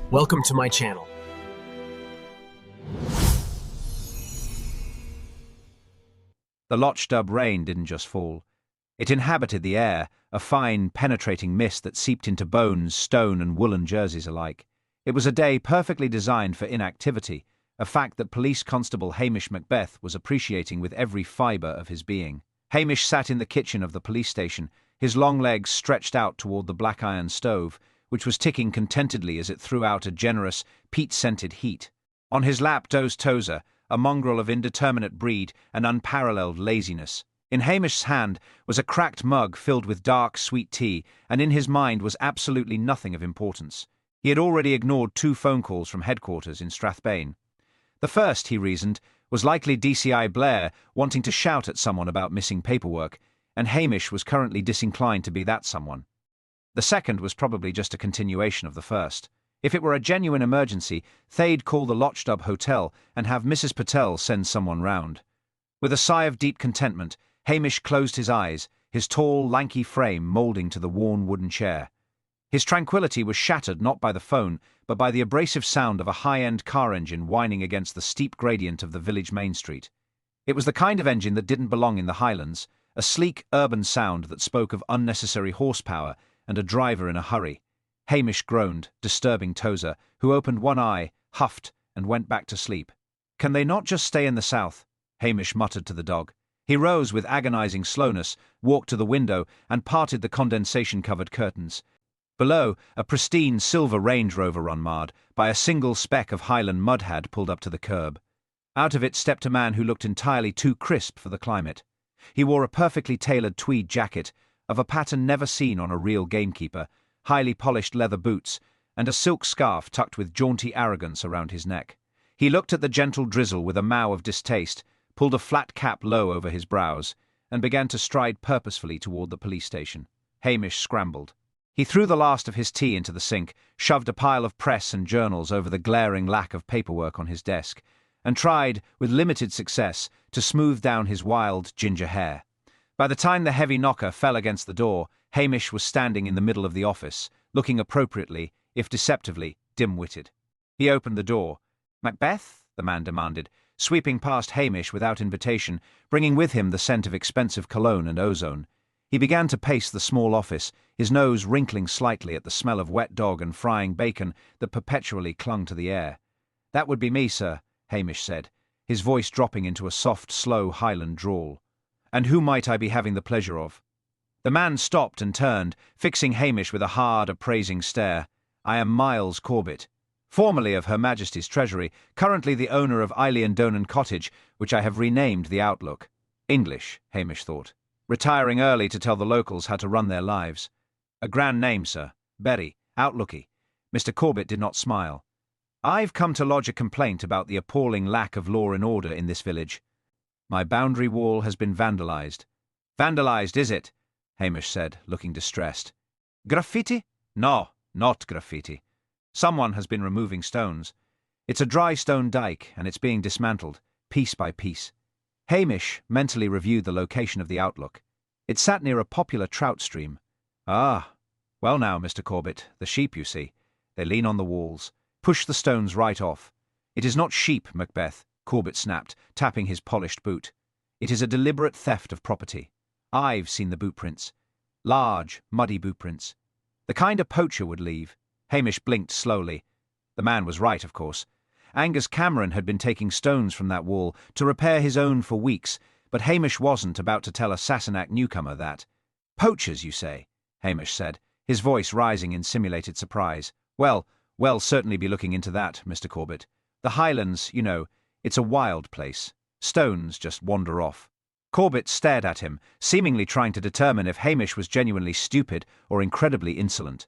Welcome to my channel. The Lochdub rain didn't just fall. It inhabited the air, a fine, penetrating mist that seeped into bones, stone, and woolen jerseys alike. It was a day perfectly designed for inactivity, a fact that Police Constable Hamish Macbeth was appreciating with every fibre of his being. Hamish sat in the kitchen of the police station, his long legs stretched out toward the black iron stove, which was ticking contentedly as it threw out a generous, peat-scented heat. On his lap dozed Tozer, a mongrel of indeterminate breed and unparalleled laziness. In Hamish's hand was a cracked mug filled with dark, sweet tea, and in his mind was absolutely nothing of importance. He had already ignored 2 phone calls from headquarters in Strathbane. The first, he reasoned, was likely DCI Blair wanting to shout at someone about missing paperwork, and Hamish was currently disinclined to be that someone. The second was probably just a continuation of the first. If it were a genuine emergency, they'd call the Lochdub Hotel and have Mrs. Patel send someone round. With a sigh of deep contentment, Hamish closed his eyes, his tall, lanky frame moulding to the worn wooden chair. His tranquility was shattered not by the phone, but by the abrasive sound of a high-end car engine whining against the steep gradient of the village main street. It was the kind of engine that didn't belong in the Highlands, a sleek, urban sound that spoke of unnecessary horsepower and a driver in a hurry. Hamish groaned, disturbing Tozer, who opened one eye, huffed, and went back to sleep. "Can they not just stay in the south?" Hamish muttered to the dog. He rose with agonizing slowness, walked to the window, and parted the condensation-covered curtains. Below, a pristine silver Range Rover unmarred by a single speck of Highland mud had pulled up to the curb. Out of it stepped a man who looked entirely too crisp for the climate. He wore a perfectly tailored tweed jacket, of a pattern never seen on a real gamekeeper, highly polished leather boots, and a silk scarf tucked with jaunty arrogance around his neck. He looked at the gentle drizzle with a mow of distaste, pulled a flat cap low over his brows, and began to stride purposefully toward the police station. Hamish scrambled. He threw the last of his tea into the sink, shoved a pile of press and journals over the glaring lack of paperwork on his desk, and tried, with limited success, to smooth down his wild ginger hair. By the time the heavy knocker fell against the door, Hamish was standing in the middle of the office, looking appropriately, if deceptively, dim-witted. He opened the door. "Macbeth?" the man demanded, sweeping past Hamish without invitation, bringing with him the scent of expensive cologne and ozone. He began to pace the small office, his nose wrinkling slightly at the smell of wet dog and frying bacon that perpetually clung to the air. "That would be me, sir," Hamish said, his voice dropping into a soft, slow Highland drawl. "And who might I be having the pleasure of?" The man stopped and turned, fixing Hamish with a hard, appraising stare. "I am Miles Corbett, formerly of Her Majesty's Treasury, currently the owner of Donan Cottage, which I have renamed the Outlook." English, Hamish thought. Retiring early to tell the locals how to run their lives. "A grand name, sir. Berry, Outlooky." Mr. Corbett did not smile. "I've come to lodge a complaint about the appalling lack of law and order in this village. My boundary wall has been vandalized." "Vandalized, is it?" Hamish said, looking distressed. "Graffiti?" "No, not graffiti. Someone has been removing stones. It's a dry stone dike, and it's being dismantled, piece by piece." Hamish mentally reviewed the location of the Outlook. It sat near a popular trout stream. "Ah, well now, Mr. Corbett, the sheep, you see. They lean on the walls. Push the stones right off." "It is not sheep, Macbeth," Corbett snapped, tapping his polished boot. "It is a deliberate theft of property. I've seen the boot prints. Large, muddy boot prints. The kind a poacher would leave." Hamish blinked slowly. The man was right, of course. Angus Cameron had been taking stones from that wall to repair his own for weeks, but Hamish wasn't about to tell a Sassenach newcomer that. "Poachers, you say?" Hamish said, his voice rising in simulated surprise. Well, certainly be looking into that, Mr. Corbett. The Highlands, you know, it's a wild place. Stones just wander off." Corbett stared at him, seemingly trying to determine if Hamish was genuinely stupid or incredibly insolent.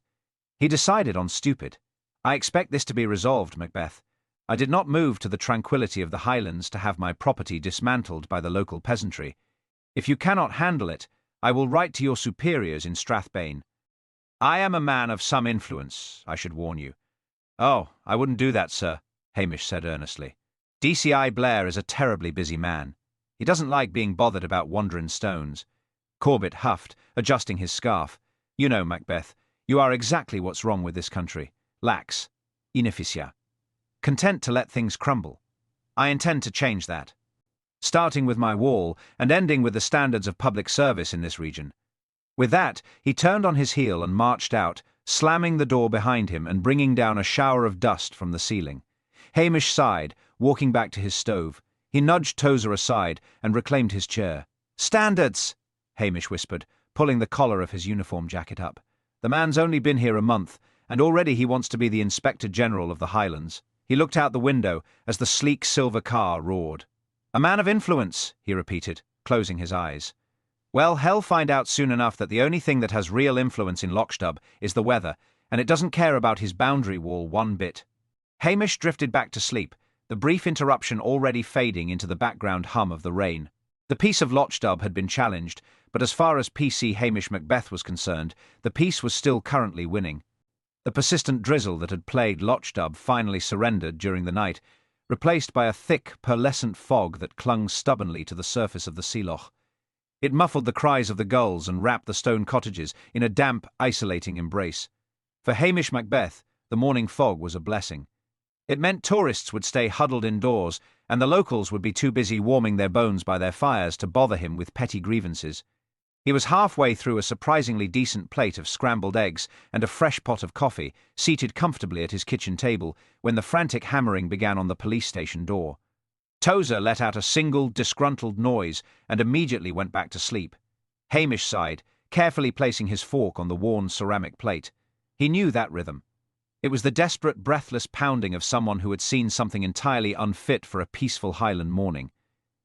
He decided on stupid. "I expect this to be resolved, Macbeth. I did not move to the tranquility of the Highlands to have my property dismantled by the local peasantry. If you cannot handle it, I will write to your superiors in Strathbane. I am a man of some influence, I should warn you." "Oh, I wouldn't do that, sir," Hamish said earnestly. "DCI Blair is a terribly busy man. He doesn't like being bothered about wandering stones." Corbett huffed, adjusting his scarf. "You know, Macbeth, you are exactly what's wrong with this country. Lax. inefficia. Content to let things crumble. I intend to change that. Starting with my wall and ending with the standards of public service in this region. With that, he turned on his heel and marched out, slamming the door behind him and bringing down a shower of dust from the ceiling. Hamish sighed, walking back to his stove. He nudged Tozer aside and reclaimed his chair. "Standards!" Hamish whispered, pulling the collar of his uniform jacket up. "The man's only been here a month, and already he wants to be the Inspector General of the Highlands." He looked out the window as the sleek silver car roared. "A man of influence," he repeated, closing his eyes. "Well, hell find out soon enough that the only thing that has real influence in Lochstub is the weather, and it doesn't care about his boundary wall one bit." Hamish drifted back to sleep, the brief interruption already fading into the background hum of the rain. The peace of Lochstub had been challenged, but as far as PC Hamish Macbeth was concerned, the peace was still currently winning. The persistent drizzle that had plagued Lochstub finally surrendered during the night, replaced by a thick, pearlescent fog that clung stubbornly to the surface of the sea loch. It muffled the cries of the gulls and wrapped the stone cottages in a damp, isolating embrace. For Hamish Macbeth, the morning fog was a blessing. It meant tourists would stay huddled indoors, and the locals would be too busy warming their bones by their fires to bother him with petty grievances. He was halfway through a surprisingly decent plate of scrambled eggs and a fresh pot of coffee, seated comfortably at his kitchen table, when the frantic hammering began on the police station door. Tozer let out a single, disgruntled noise and immediately went back to sleep. Hamish sighed, carefully placing his fork on the worn ceramic plate. He knew that rhythm. It was the desperate, breathless pounding of someone who had seen something entirely unfit for a peaceful Highland morning.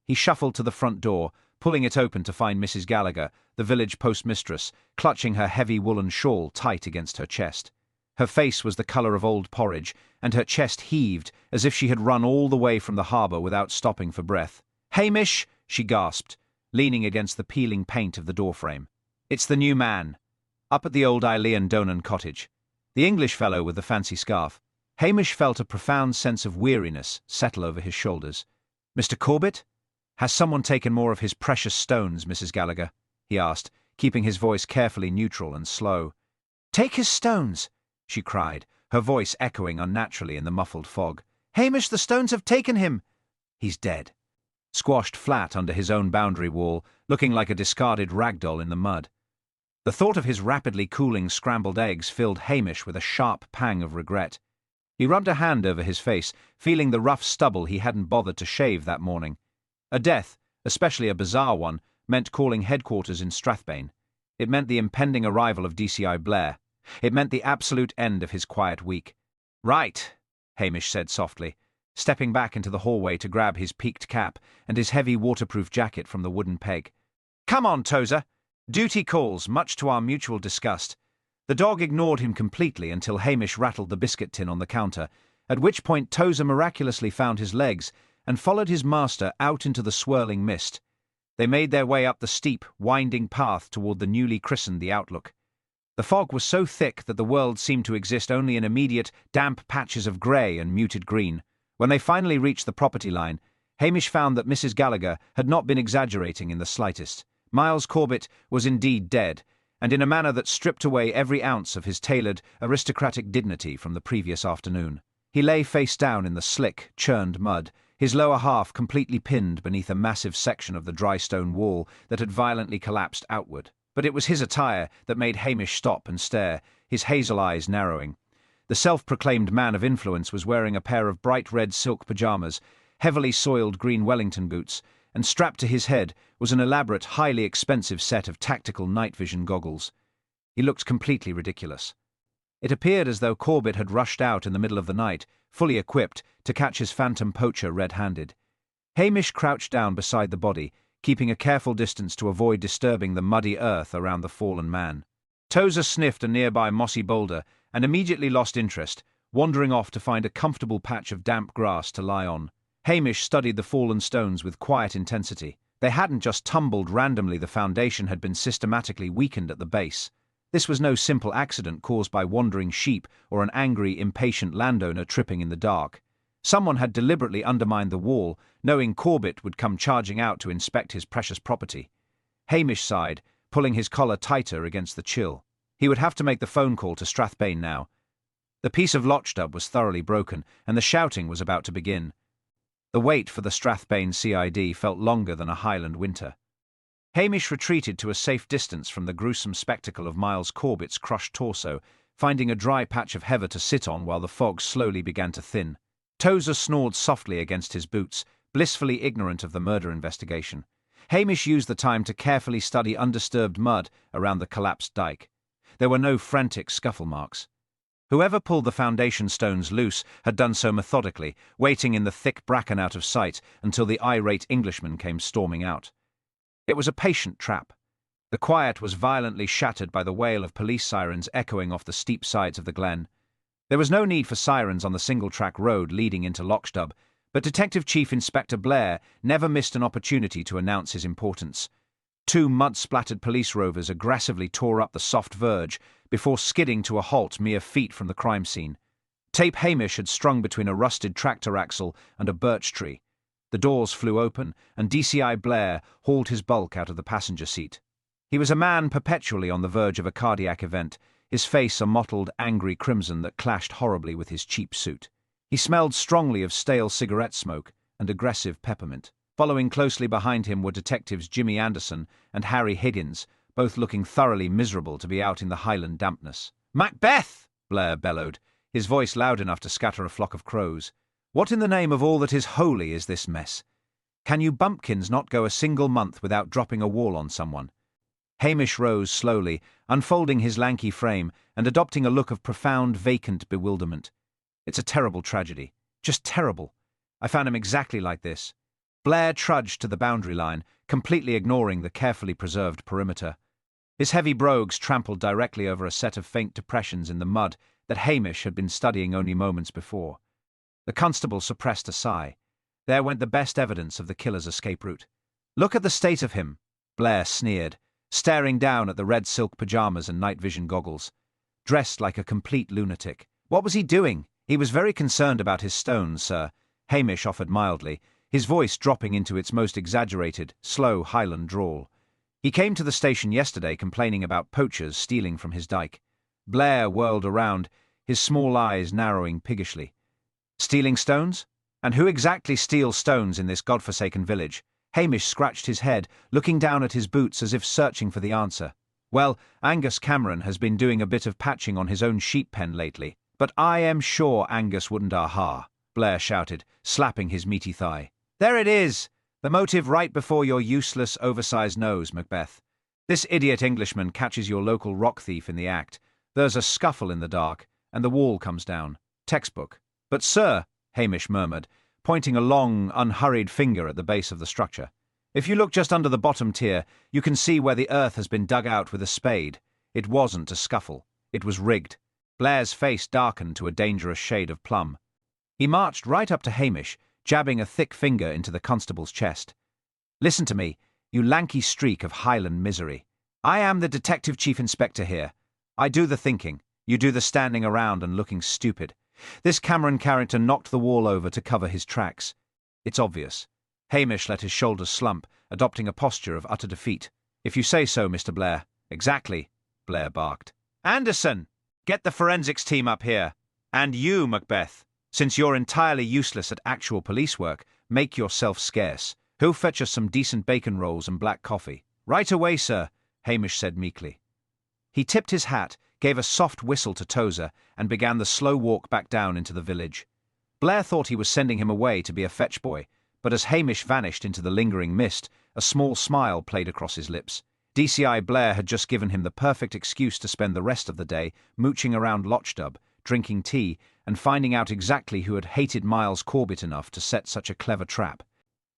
He shuffled to the front door, pulling it open to find Mrs. Gallagher, the village postmistress, clutching her heavy woolen shawl tight against her chest. Her face was the colour of old porridge, and her chest heaved as if she had run all the way from the harbour without stopping for breath. "Hamish!" she gasped, leaning against the peeling paint of the doorframe. "It's the new man. Up at the old Eilean Donan cottage. The English fellow with the fancy scarf." Hamish felt a profound sense of weariness settle over his shoulders. "Mr. Corbett? Has someone taken more of his precious stones, Mrs. Gallagher?" he asked, keeping his voice carefully neutral and slow. "Take his stones!" she cried, her voice echoing unnaturally in the muffled fog. "Hamish, the stones have taken him!" "He's dead." Squashed flat under his own boundary wall, looking like a discarded ragdoll in the mud. The thought of his rapidly cooling scrambled eggs filled Hamish with a sharp pang of regret. He rubbed a hand over his face, feeling the rough stubble he hadn't bothered to shave that morning. A death, especially a bizarre one, meant calling headquarters in Strathbane. It meant the impending arrival of DCI Blair. It meant the absolute end of his quiet week. "Right," Hamish said softly, stepping back into the hallway to grab his peaked cap and his heavy waterproof jacket from the wooden peg. "Come on, Tozer. Duty calls, much to our mutual disgust." The dog ignored him completely until Hamish rattled the biscuit tin on the counter, at which point Tozer miraculously found his legs and followed his master out into the swirling mist. They made their way up the steep, winding path toward the newly christened The Outlook. The fog was so thick that the world seemed to exist only in immediate, damp patches of grey and muted green. When they finally reached the property line, Hamish found that Mrs. Gallagher had not been exaggerating in the slightest. Miles Corbett was indeed dead, and in a manner that stripped away every ounce of his tailored, aristocratic dignity from the previous afternoon. He lay face down in the slick, churned mud, his lower half completely pinned beneath a massive section of the dry stone wall that had violently collapsed outward. But it was his attire that made Hamish stop and stare, his hazel eyes narrowing. The self-proclaimed man of influence was wearing a pair of bright red silk pyjamas, heavily soiled green Wellington boots, and strapped to his head was an elaborate, highly expensive set of tactical night vision goggles. He looked completely ridiculous. It appeared as though Corbett had rushed out in the middle of the night, fully equipped, to catch his phantom poacher red-handed. Hamish crouched down beside the body, keeping a careful distance to avoid disturbing the muddy earth around the fallen man. Tozer sniffed a nearby mossy boulder and immediately lost interest, wandering off to find a comfortable patch of damp grass to lie on. Hamish studied the fallen stones with quiet intensity. They hadn't just tumbled randomly, the foundation had been systematically weakened at the base. This was no simple accident caused by wandering sheep or an angry, impatient landowner tripping in the dark. Someone had deliberately undermined the wall, knowing Corbett would come charging out to inspect his precious property. Hamish sighed, pulling his collar tighter against the chill. He would have to make the phone call to Strathbane now. The peace of Lochdub was thoroughly broken, and the shouting was about to begin. The wait for the Strathbane CID felt longer than a Highland winter. Hamish retreated to a safe distance from the gruesome spectacle of Miles Corbett's crushed torso, finding a dry patch of heather to sit on while the fog slowly began to thin. Tozer snored softly against his boots, blissfully ignorant of the murder investigation. Hamish used the time to carefully study undisturbed mud around the collapsed dike. There were no frantic scuffle marks. Whoever pulled the foundation stones loose had done so methodically, waiting in the thick bracken out of sight until the irate Englishman came storming out. It was a patient trap. The quiet was violently shattered by the wail of police sirens echoing off the steep sides of the glen. There was no need for sirens on the single-track road leading into Lochdub, but Detective Chief Inspector Blair never missed an opportunity to announce his importance. Two mud-splattered police rovers aggressively tore up the soft verge before skidding to a halt mere feet from the crime scene. Tape Hamish had strung between a rusted tractor axle and a birch tree. The doors flew open, and DCI Blair hauled his bulk out of the passenger seat. He was a man perpetually on the verge of a cardiac event, his face a mottled, angry crimson that clashed horribly with his cheap suit. He smelled strongly of stale cigarette smoke and aggressive peppermint. Following closely behind him were detectives Jimmy Anderson and Harry Higgins, both looking thoroughly miserable to be out in the Highland dampness. "Macbeth!" Blair bellowed, his voice loud enough to scatter a flock of crows. "What in the name of all that is holy is this mess? Can you bumpkins not go a single month without dropping a wall on someone?" Hamish rose slowly, unfolding his lanky frame and adopting a look of profound, vacant bewilderment. "It's a terrible tragedy. Just terrible. I found him exactly like this." Blair trudged to the boundary line, completely ignoring the carefully preserved perimeter. His heavy brogues trampled directly over a set of faint depressions in the mud that Hamish had been studying only moments before. The constable suppressed a sigh. There went the best evidence of the killer's escape route. "Look at the state of him," Blair sneered, staring down at the red silk pajamas and night vision goggles. "Dressed like a complete lunatic. What was he doing?" "He was very concerned about his stones, sir," Hamish offered mildly, his voice dropping into its most exaggerated, slow Highland drawl. "He came to the station yesterday complaining about poachers stealing from his dike." Blair whirled around, his small eyes narrowing piggishly. "Stealing stones? And who exactly steals stones in this godforsaken village?" Hamish scratched his head, looking down at his boots as if searching for the answer. "Well, Angus Cameron has been doing a bit of patching on his own sheep pen lately. But I am sure Angus wouldn't aha," Blair shouted, slapping his meaty thigh. "There it is! The motive right before your useless, oversized nose, Macbeth. This idiot Englishman catches your local rock thief in the act. There's a scuffle in the dark, and the wall comes down. Textbook. But, sir," Hamish murmured, pointing a long, unhurried finger at the base of the structure, "if you look just under the bottom tier, you can see where the earth has been dug out with a spade. It wasn't a scuffle. It was rigged." Blair's face darkened to a dangerous shade of plum. He marched right up to Hamish, jabbing a thick finger into the constable's chest. "Listen to me, you lanky streak of Highland misery. I am the Detective Chief Inspector here. I do the thinking. You do the standing around and looking stupid. This Cameron character knocked the wall over to cover his tracks. It's obvious." Hamish let his shoulders slump, adopting a posture of utter defeat. "If you say so, Mr. Blair." "Exactly," Blair barked. "Anderson! Get the forensics team up here. And you, Macbeth, since you're entirely useless at actual police work, make yourself scarce. Who'll fetch us some decent bacon rolls and black coffee?" "Right away, sir," Hamish said meekly. He tipped his hat, gave a soft whistle to Tozer, and began the slow walk back down into the village. Blair thought he was sending him away to be a fetch boy, but as Hamish vanished into the lingering mist, a small smile played across his lips. DCI Blair had just given him the perfect excuse to spend the rest of the day mooching around Lochdub, drinking tea, and finding out exactly who had hated Miles Corbett enough to set such a clever trap.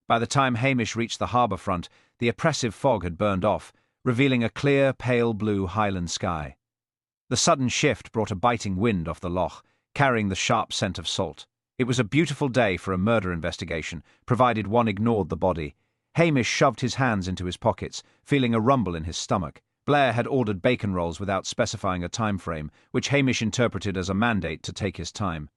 By the time Hamish reached the harbour front, the oppressive fog had burned off, revealing a clear, pale blue Highland sky. The sudden shift brought a biting wind off the loch, carrying the sharp scent of salt. It was a beautiful day for a murder investigation, provided one ignored the body. Hamish shoved his hands into his pockets, feeling a rumble in his stomach. Blair had ordered bacon rolls without specifying a time frame, which Hamish interpreted as a mandate to take his time.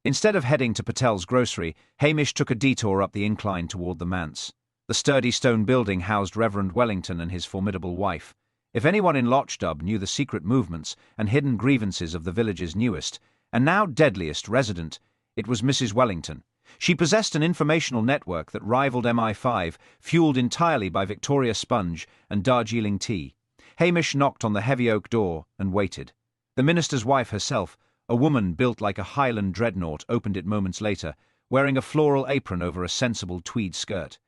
Instead of heading to Patel's grocery, Hamish took a detour up the incline toward the manse. The sturdy stone building housed Reverend Wellington and his formidable wife. If anyone in Lochdub knew the secret movements and hidden grievances of the village's newest, and now deadliest resident. It was Mrs. Wellington. She possessed an informational network that rivaled MI5, fueled entirely by Victoria Sponge and Darjeeling tea. Hamish knocked on the heavy oak door and waited. The minister's wife herself, a woman built like a Highland dreadnought, opened it moments later, wearing a floral apron over a sensible tweed skirt.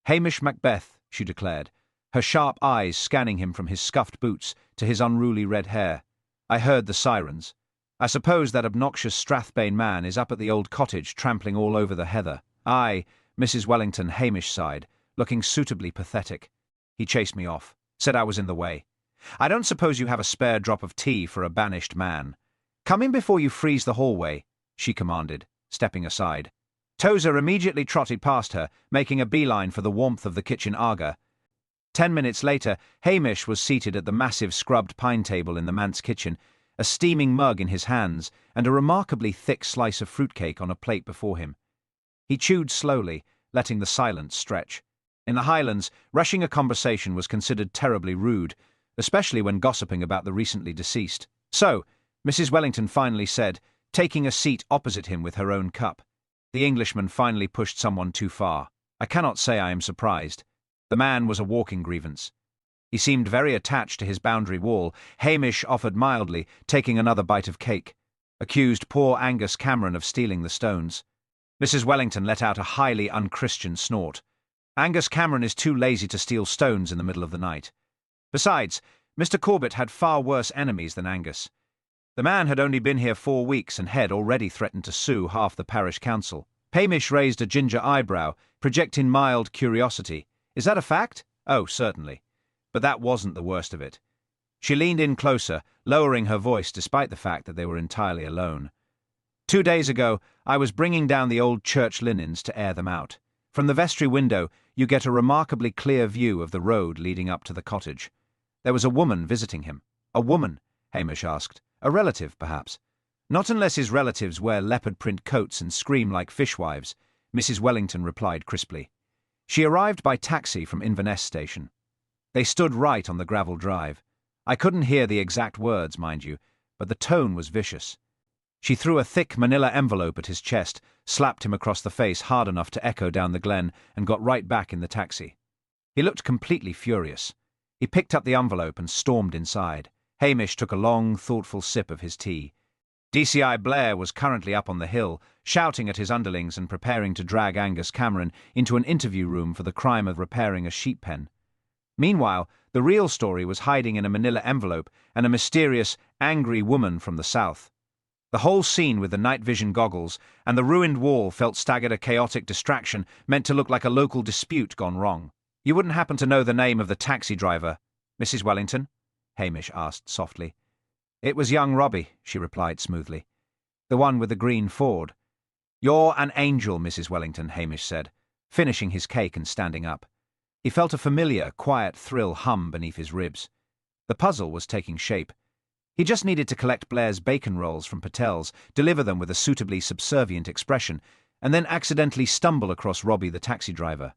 "Hamish Macbeth," she declared, her sharp eyes scanning him from his scuffed boots to his unruly red hair. "I heard the sirens. I suppose that obnoxious Strathbane man is up at the old cottage trampling all over the heather." "Aye," Mrs. Wellington, Hamish sighed, looking suitably pathetic. "He chased me off, said I was in the way. I don't suppose you have a spare drop of tea for a banished man." "Come in before you freeze the hallway," she commanded, stepping aside. Tozer immediately trotted past her, making a beeline for the warmth of the kitchen aga. 10 minutes later, Hamish was seated at the massive scrubbed pine table in the manse kitchen, a steaming mug in his hands and a remarkably thick slice of fruitcake on a plate before him. He chewed slowly, letting the silence stretch. In the Highlands, rushing a conversation was considered terribly rude, especially when gossiping about the recently deceased. "So," Mrs. Wellington finally said, taking a seat opposite him with her own cup. The Englishman finally pushed someone too far. "I cannot say I am surprised." The man was a walking grievance. He seemed very attached to his boundary wall. Hamish offered mildly, taking another bite of cake. Accused poor Angus Cameron of stealing the stones. Mrs. Wellington let out a highly unchristian snort. "Angus Cameron is too lazy to steal stones in the middle of the night. Besides, Mr. Corbett had far worse enemies than Angus. The man had only been here 4 weeks and had already threatened to sue half the parish council." Hamish raised a ginger eyebrow, projecting mild curiosity. "Is that a fact?" "Oh, certainly. But that wasn't the worst of it." She leaned in closer, lowering her voice despite the fact that they were entirely alone. 2 days ago, I was bringing down the old church linens to air them out. From the vestry window, you get a remarkably clear view of the road leading up to the cottage. There was a woman visiting him. "A woman?" Hamish asked. "A relative, perhaps?" "Not unless his relatives wear leopard print coats and scream like fishwives," Mrs. Wellington replied crisply. She arrived by taxi from Inverness station. They stood right on the gravel drive. I couldn't hear the exact words, mind you, but the tone was vicious. She threw a thick manila envelope at his chest, slapped him across the face hard enough to echo down the glen, and got right back in the taxi. He looked completely furious. He picked up the envelope and stormed inside. Hamish took a long, thoughtful sip of his tea. DCI Blair was currently up on the hill, shouting at his underlings and preparing to drag Angus Cameron into an interview room for the crime of repairing a sheep pen. Meanwhile, the real story was hiding in a manila envelope and a mysterious, angry woman from the south. The whole scene with the night vision goggles and the ruined wall felt staggered a chaotic distraction meant to look like a local dispute gone wrong. "You wouldn't happen to know the name of the taxi driver, Mrs. Wellington?" Hamish asked softly. "It was young Robbie," she replied smoothly. "The one with the green Ford." "You're an angel, Mrs. Wellington," Hamish said, finishing his cake and standing up. He felt a familiar, quiet thrill hum beneath his ribs. The puzzle was taking shape. He just needed to collect Blair's bacon rolls from Patel's, deliver them with a suitably subservient expression, and then accidentally stumble across Robbie the taxi driver.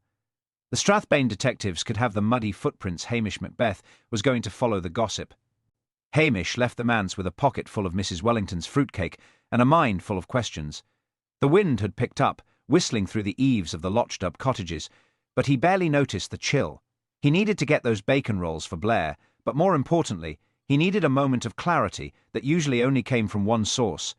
The Strathbane detectives could have the muddy footprints Hamish Macbeth was going to follow the gossip. Hamish left the manse with a pocket full of Mrs. Wellington's fruitcake and a mind full of questions. The wind had picked up, whistling through the eaves of the Lochdub cottages, but he barely noticed the chill. He needed to get those bacon rolls for Blair, but more importantly, he needed a moment of clarity that usually only came from one source.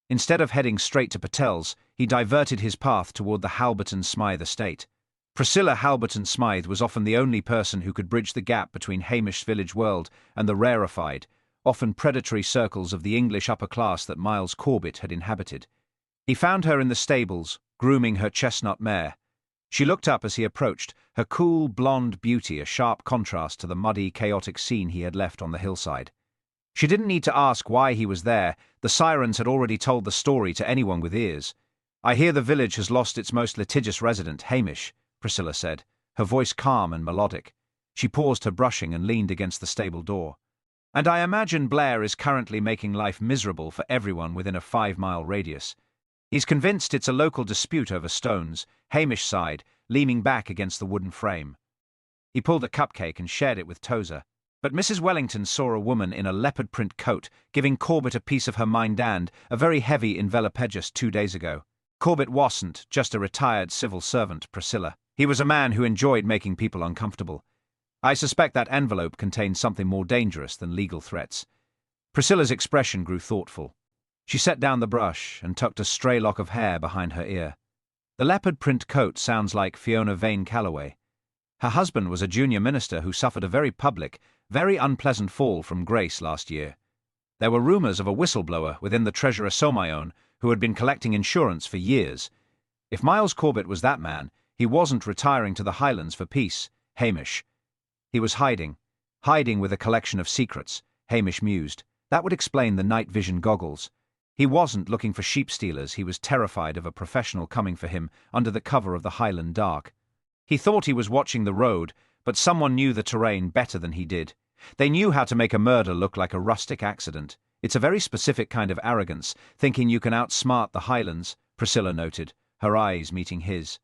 Instead of heading straight to Patel's, he diverted his path toward the Halberton Smythe estate. Priscilla Halberton Smythe was often the only person who could bridge the gap between Hamish's village world and the rarefied, often predatory circles of the English upper class that Miles Corbett had inhabited. He found her in the stables, grooming her chestnut mare. She looked up as he approached, her cool, blonde beauty a sharp contrast to the muddy, chaotic scene he had left on the hillside. She didn't need to ask why he was there. The sirens had already told the story to anyone with ears. "I hear the village has lost its most litigious resident, Hamish," Priscilla said, her voice calm and melodic. She paused her brushing and leaned against the stable door. "And I imagine Blair is currently making life miserable for everyone within a 5-mile radius. He's convinced it's a local dispute over stones," Hamish sighed, leaning back against the wooden frame. He pulled a cupcake and shared it with Tozer. But Mrs. Wellington saw a woman in a leopard print coat giving Corbett a piece of her mind and a very heavy envelope just 2 days ago. Corbett wasn't just a retired civil servant, Priscilla. He was a man who enjoyed making people uncomfortable. I suspect that envelope contained something more dangerous than legal threats. Priscilla's expression grew thoughtful. She set down the brush and tucked a stray lock of hair behind her ear. The leopard print coat sounds like Fiona Vane Calloway. Her husband was a junior minister who suffered a very public, very unpleasant fall from grace last year. There were rumours of a whistleblower within the Treasurer Somayon who had been collecting insurance for years. If Miles Corbett was that man, he wasn't retiring to the Highlands for peace, Hamish. He was hiding with a collection of secrets, Hamish mused. That would explain the night vision goggles. He wasn't looking for sheep stealers, he was terrified of a professional coming for him under the cover of the Highland dark. He thought he was watching the road, but someone knew the terrain better than he did. They knew how to make a murder look like a rustic accident. It's a very specific kind of arrogance, thinking you can outsmart the Highlands, Priscilla noted, her eyes meeting his.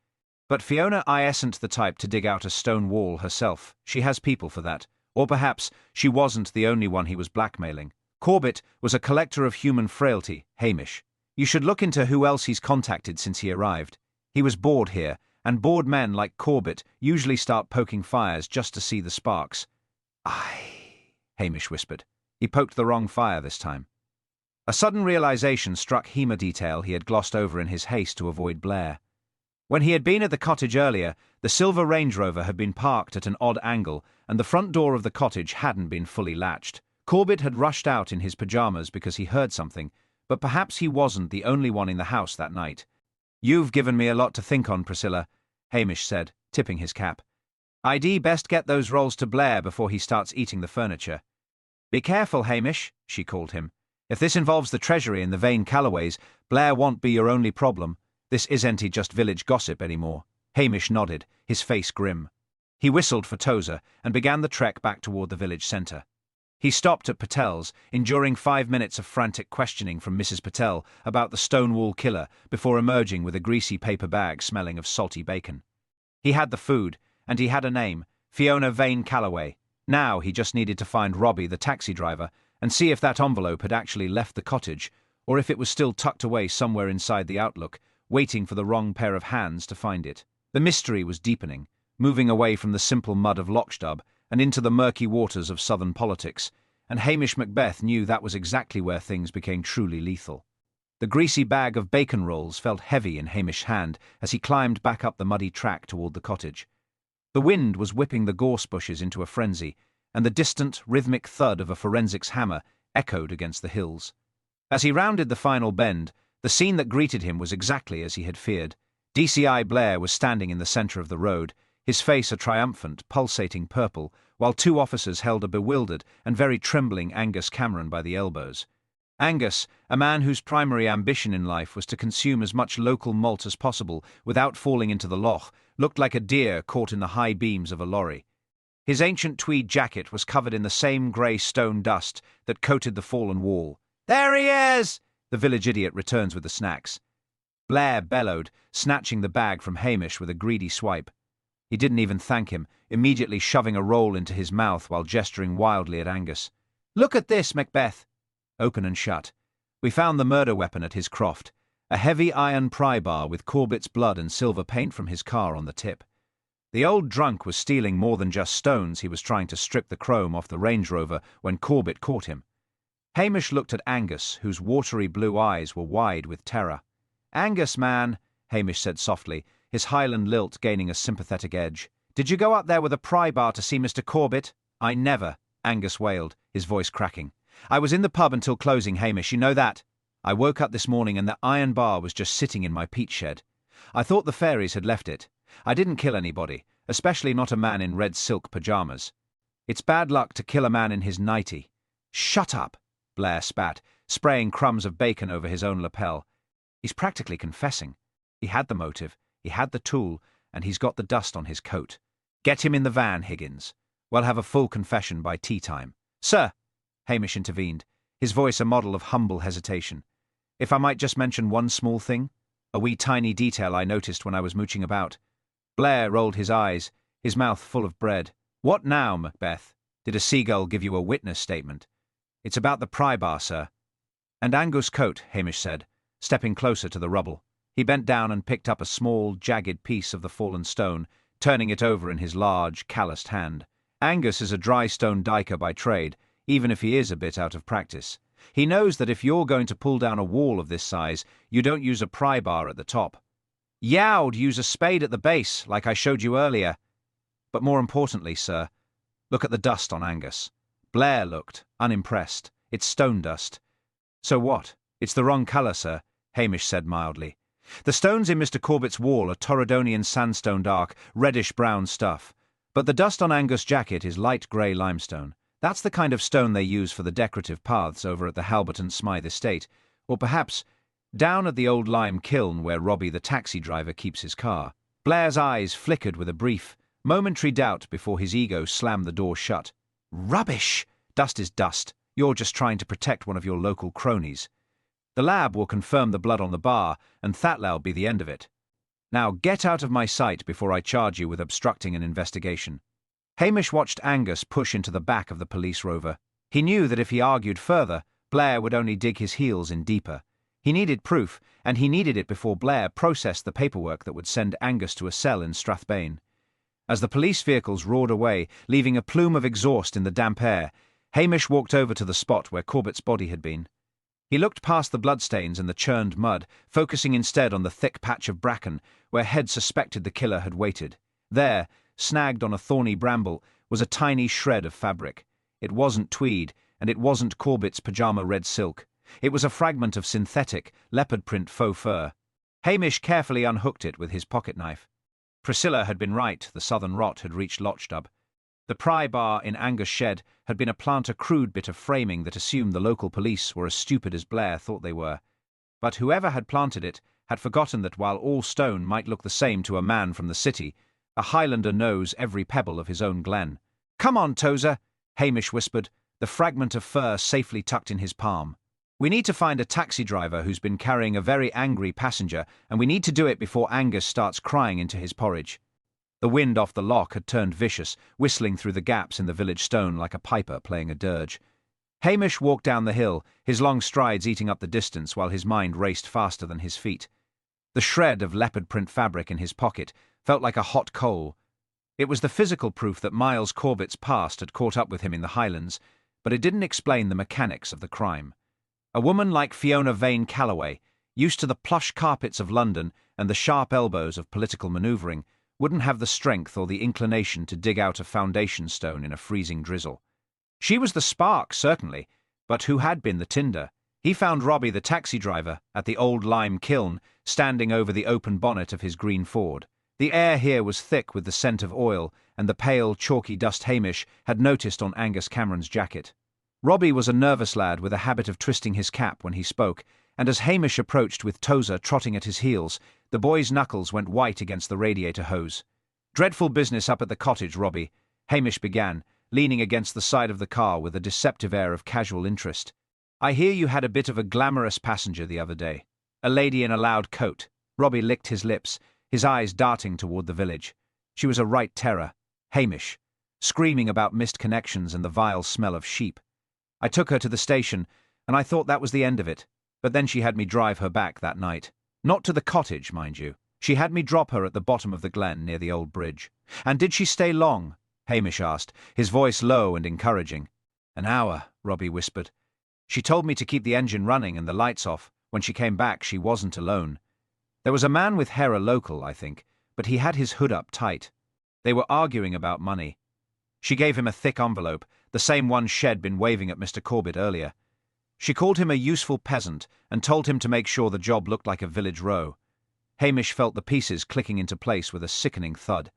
But Fiona isn't the type to dig out a stone wall herself. She has people for that. Or perhaps she wasn't the only one he was blackmailing. Corbett was a collector of human frailty, Hamish. You should look into who else he's contacted since he arrived. He was bored here, and bored men like Corbett usually start poking fires just to see the sparks. Aye, Hamish whispered. He poked the wrong fire this time. A sudden realization struck him, a detail he had glossed over in his haste to avoid Blair. When he had been at the cottage earlier, the silver Range Rover had been parked at an odd angle, and the front door of the cottage hadn't been fully latched. Corbett had rushed out in his pajamas because he heard something, but perhaps he wasn't the only one in the house that night. "You've given me a lot to think on, Priscilla," Hamish said, tipping his cap. "I'd best get those rolls to Blair before he starts eating the furniture." "Be careful, Hamish," she called him. "If this involves the Treasury and the Vane Calloways, Blair won't be your only problem. This isn't just village gossip anymore." Hamish nodded, his face grim. He whistled for Tozer and began the trek back toward the village centre. He stopped at Patel's, enduring 5 minutes of frantic questioning from Mrs. Patel about the Stonewall killer before emerging with a greasy paper bag smelling of salty bacon. He had the food, and he had a name, Fiona Vane Calloway. Now he just needed to find Robbie, the taxi driver, and see if that envelope had actually left the cottage, or if it was still tucked away somewhere inside the Outlook, waiting for the wrong pair of hands to find it. The mystery was deepening, moving away from the simple mud of Lochstub and into the murky waters of southern politics, and Hamish Macbeth knew that was exactly where things became truly lethal. The greasy bag of bacon rolls felt heavy in Hamish's hand as he climbed back up the muddy track toward the cottage. The wind was whipping the gorse bushes into a frenzy, and the distant, rhythmic thud of a forensics hammer echoed against the hills. As he rounded the final bend, the scene that greeted him was exactly as he had feared. DCI Blair was standing in the centre of the road, his face a triumphant, pulsating purple, while 2 officers held a bewildered and very trembling Angus Cameron by the elbows. Angus, a man whose primary ambition in life was to consume as much local malt as possible without falling into the loch, looked like a deer caught in the high beams of a lorry. His ancient tweed jacket was covered in the same grey stone dust that coated the fallen wall. "There he is!" the village idiot returns with the snacks. Blair bellowed, snatching the bag from Hamish with a greedy swipe. He didn't even thank him, immediately shoving a roll into his mouth while gesturing wildly at Angus. "Look at this, Macbeth!" Open and shut. We found the murder weapon at his croft, a heavy iron pry bar with Corbett's blood and silver paint from his car on the tip. The old drunk was stealing more than just stones. He was trying to strip the chrome off the Range Rover when Corbett caught him. Hamish looked at Angus, whose watery blue eyes were wide with terror. "Angus, man," Hamish said softly, his Highland lilt gaining a sympathetic edge. "Did you go up there with a pry bar to see Mr. Corbett?" "I never," Angus wailed, his voice cracking. "I was in the pub until closing, Hamish, you know that. I woke up this morning and the iron bar was just sitting in my peat shed. I thought the fairies had left it. I didn't kill anybody, especially not a man in red silk pajamas. It's bad luck to kill a man in his nightie." "Shut up," Blair spat, spraying crumbs of bacon over his own lapel. He's practically confessing. He had the motive, he had the tool, and he's got the dust on his coat. "Get him in the van, Higgins. We'll have a full confession by tea time." "Sir," Hamish intervened, his voice a model of humble hesitation. "If I might just mention one small thing, a wee tiny detail I noticed when I was mooching about." Blair rolled his eyes, his mouth full of bread. "What now, Macbeth?" Did a seagull give you a witness statement? It's about the pry bar, sir. And Angus' coat, Hamish said, stepping closer to the rubble. He bent down and picked up a small, jagged piece of the fallen stone, turning it over in his large, calloused hand. Angus is a dry stone diker by trade, even if he is a bit out of practice. He knows that if you're going to pull down a wall of this size, you don't use a pry bar at the top. You'd use a spade at the base, like I showed you earlier. But more importantly, sir, look at the dust on Angus. Blair looked unimpressed. It's stone dust. So what? It's the wrong colour, sir, Hamish said mildly. The stones in Mr. Corbett's wall are Torridonian sandstone dark, reddish-brown stuff. But the dust on Angus' jacket is light grey limestone. That's the kind of stone they use for the decorative paths over at the Halbert and Smythe estate, or perhaps down at the old lime kiln where Robbie the taxi driver keeps his car. Blair's eyes flickered with a brief, momentary doubt before his ego slammed the door shut. Rubbish! Dust is dust. You're just trying to protect one of your local cronies. The lab will confirm the blood on the bar, and that'll be the end of it. Now get out of my sight before I charge you with obstructing an investigation. Hamish watched Angus push into the back of the police rover. He knew that if he argued further, Blair would only dig his heels in deeper. He needed proof, and he needed it before Blair processed the paperwork that would send Angus to a cell in Strathbane. As the police vehicles roared away, leaving a plume of exhaust in the damp air, Hamish walked over to the spot where Corbett's body had been. He looked past the bloodstains and the churned mud, focusing instead on the thick patch of bracken where Head suspected the killer had waited. There, snagged on a thorny bramble, was a tiny shred of fabric. It wasn't tweed, and it wasn't Corbett's pyjama red silk. It was a fragment of synthetic, leopard-print faux fur. Hamish carefully unhooked it with his pocket-knife. Priscilla had been right, the southern rot had reached Lochdub. The pry bar in Angus' shed had been a planter-crude bit of framing that assumed the local police were as stupid as Blair thought they were. But whoever had planted it had forgotten that while all stone might look the same to a man from the city, a Highlander knows every pebble of his own glen. "Come on, Tozer," Hamish whispered, the fragment of fur safely tucked in his palm. "We need to find a taxi driver who's been carrying a very angry passenger, and we need to do it before Angus starts crying into his porridge." The wind off the loch had turned vicious, whistling through the gaps in the village stone like a piper playing a dirge. Hamish walked down the hill, his long strides eating up the distance while his mind raced faster than his feet. The shred of leopard-print fabric in his pocket felt like a hot coal. It was the physical proof that Miles Corbett's past had caught up with him in the Highlands, but it didn't explain the mechanics of the crime. A woman like Fiona Vane Calloway, used to the plush carpets of London and the sharp elbows of political manoeuvring, wouldn't have the strength or the inclination to dig out a foundation stone in a freezing drizzle. She was the spark, certainly, but who had been the tinder? He found Robbie the taxi driver at the old lime kiln, standing over the open bonnet of his green Ford. The air here was thick with the scent of oil and the pale, chalky dust Hamish had noticed on Angus Cameron's jacket. Robbie was a nervous lad with a habit of twisting his cap when he spoke, and as Hamish approached with Tozer trotting at his heels, the boy's knuckles went white against the radiator hose. "Dreadful business up at the cottage, Robbie," Hamish began, leaning against the side of the car with a deceptive air of casual interest. "I hear you had a bit of a glamorous passenger the other day. A lady in a loud coat." Robbie licked his lips, his eyes darting toward the village. She was a right terror. Hamish, screaming about missed connections and the vile smell of sheep. "I took her to the station, and I thought that was the end of it, but then she had me drive her back that night. Not to the cottage, mind you. She had me drop her at the bottom of the glen near the old bridge." "And did she stay long?" Hamish asked, his voice low and encouraging. "An hour," Robbie whispered. "She told me to keep the engine running and the lights off. When she came back, she wasn't alone. There was a man with her, a local, I think, but he had his hood up tight. They were arguing about money. She gave him a thick envelope, the same one Shed been waving at Mr. Corbett earlier. She called him a useful peasant and told him to make sure the job looked like a village row." Hamish felt the pieces clicking into place with a sickening thud.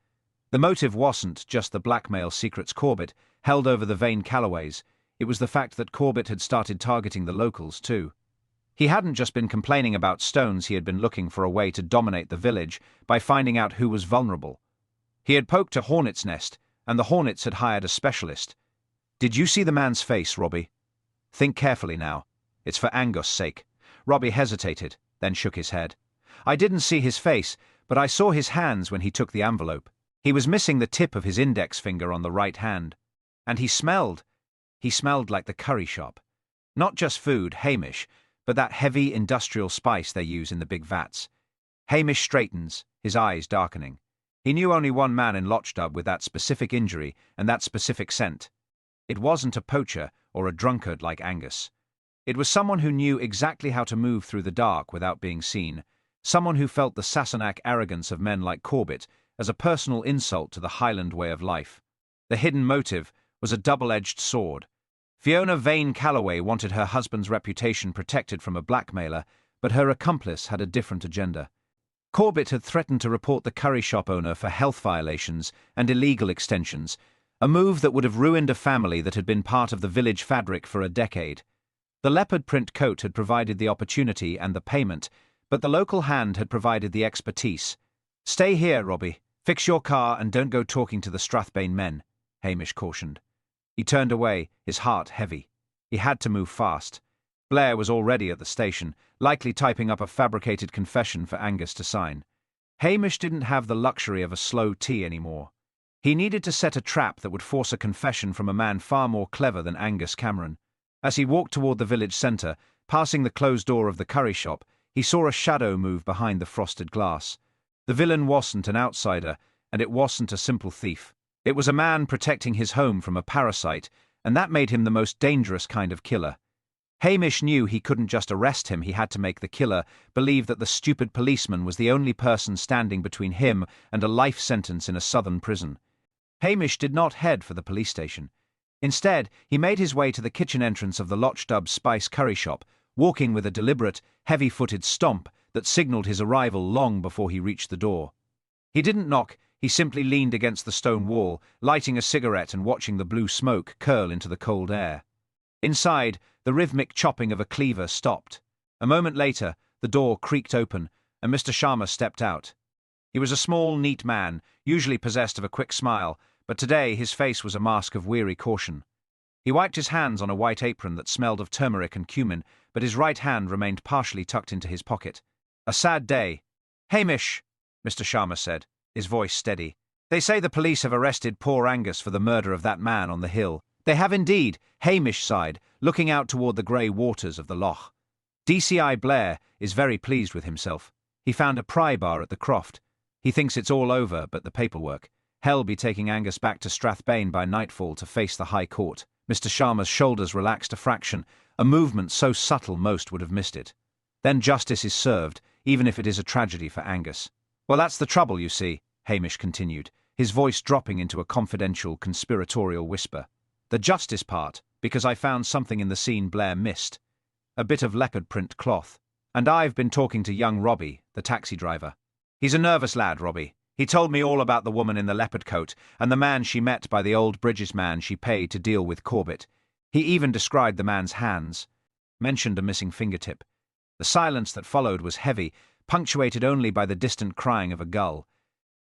The motive wasn't just the blackmail secrets Corbett held over the Vane Calloways. It was the fact that Corbett had started targeting the locals too. He hadn't just been complaining about stones, he had been looking for a way to dominate the village by finding out who was vulnerable. He had poked a hornet's nest, and the hornets had hired a specialist. "Did you see the man's face, Robbie? Think carefully now. It's for Angus' sake." Robbie hesitated, then shook his head. "I didn't see his face, but I saw his hands when he took the envelope. He was missing the tip of his index finger on the right hand." And he smelled like the curry shop. Not just food, Hamish, but that heavy industrial spice they use in the big vats. Hamish straightens, his eyes darkening. He knew only one man in Lochdub with that specific injury and that specific scent. It wasn't a poacher or a drunkard like Angus. It was someone who knew exactly how to move through the dark without being seen, someone who felt the Sassenach arrogance of men like Corbett as a personal insult to the Highland way of life. The hidden motive was a double-edged sword. Fiona Vane Calloway wanted her husband's reputation protected from a blackmailer, but her accomplice had a different agenda. Corbett had threatened to report the curry shop owner for health violations and illegal extensions, a move that would have ruined a family that had been part of the village fabric for a decade. The leopard print coat had provided the opportunity and the payment, but the local hand had provided the expertise. "Stay here, Robbie. Fix your car and don't go talking to the Strathbane men," Hamish cautioned. He turned away, his heart heavy. He had to move fast. Blair was already at the station, likely typing up a fabricated confession for Angus to sign. Hamish didn't have the luxury of a slow tea anymore. He needed to set a trap that would force a confession from a man far more clever than Angus Cameron. As he walked toward the village centre, passing the closed door of the curry shop, he saw a shadow move behind the frosted glass. The villain wasn't an outsider, and it wasn't a simple thief. It was a man protecting his home from a parasite, and that made him the most dangerous kind of killer. Hamish knew he couldn't just arrest him, he had to make the killer believe that the stupid policeman was the only person standing between him and a life sentence in a southern prison. Hamish did not head for the police station. Instead, he made his way to the kitchen entrance of the Lochdub Spice Curry Shop, walking with a deliberate, heavy-footed stomp that signalled his arrival long before he reached the door. He didn't knock, he simply leaned against the stone wall, lighting a cigarette and watching the blue smoke curl into the cold air. Inside, the rhythmic chopping of a cleaver stopped. A moment later, the door creaked open, and Mr. Sharma stepped out. He was a small, neat man, usually possessed of a quick smile, but today his face was a mask of weary caution. He wiped his hands on a white apron that smelled of turmeric and cumin, but his right hand remained partially tucked into his pocket. "A sad day." "Hamish," Mr. Sharma said, his voice steady. "They say the police have arrested poor Angus for the murder of that man on the hill." "They have indeed," Hamish sighed, looking out toward the grey waters of the loch. DCI Blair is very pleased with himself. He found a pry bar at the croft. He thinks it's all over but the paperwork. He'll be taking Angus back to Strathbane by nightfall to face the High Court. Mr. Sharma's shoulders relaxed a fraction, a movement so subtle most would have missed it. Then justice is served, even if it is a tragedy for Angus. "Well, that's the trouble, you see," Hamish continued, his voice dropping into a confidential, conspiratorial whisper. "The justice part, because I found something in the scene Blair missed. A bit of leopard print cloth. And I've been talking to young Robbie, the taxi driver. He's a nervous lad, Robbie. He told me all about the woman in the leopard coat and the man she met by the old Bridges man she paid to deal with Corbett. He even described the man's hands, mentioned a missing fingertip. The silence that followed was heavy, punctuated only by the distant crying of a gull.